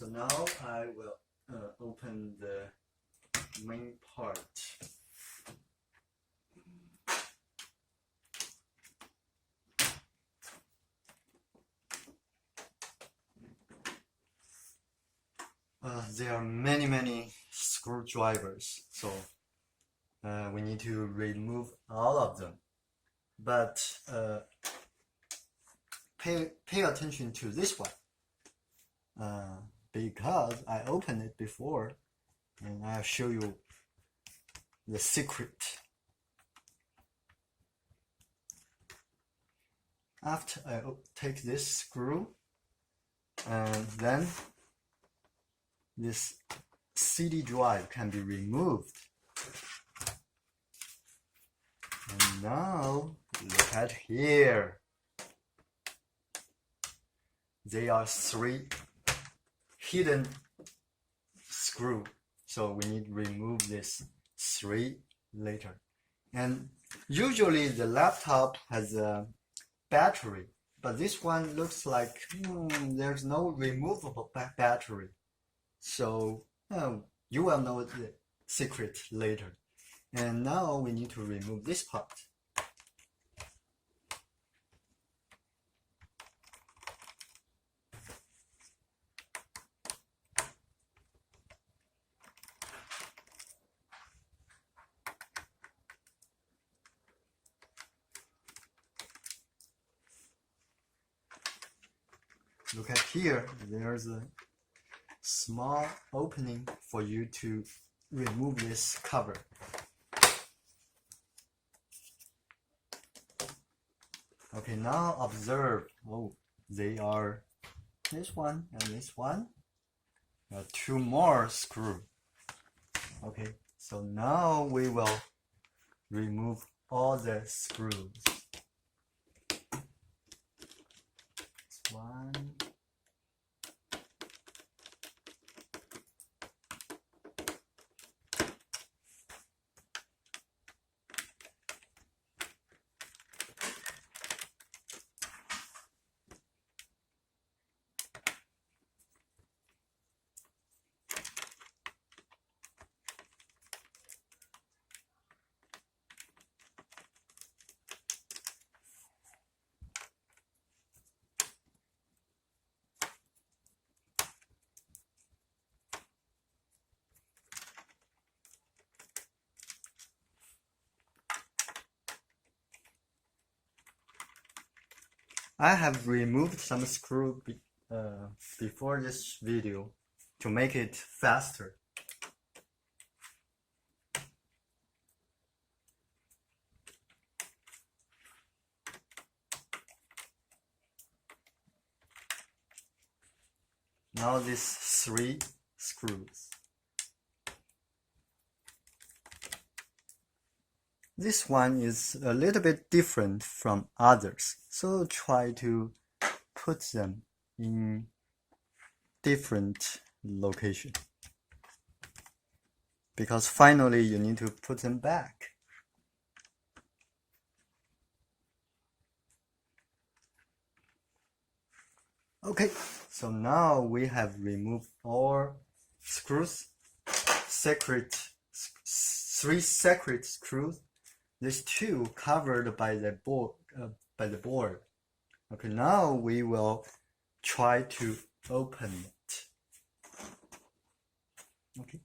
So now I will open the main part. There are many screwdrivers, so we need to remove all of them. But pay attention to this one, because I opened it before, and I'll show you the secret. After I take this screw, and then this CD drive can be removed. And now look at here. There are 3 hidden screws, so we need to remove this 3 later. And usually the laptop has a battery, but this one looks like there's no removable battery. So you will know the secret later. And now we need to remove this part. Look at here, there's a small opening for you to remove this cover. Okay, now observe. Oh, they are this one and this one. 2 more screws. Okay, so now we will remove all the screws. This one. I have removed some screws before this video to make it faster. Now these 3 screws. This one is a little bit different from others, so try to put them in different location, because finally you need to put them back. Okay, so now we have removed all screws, 3 separate screws. These 2 covered by the board. Okay, now we will try to open it. Okay.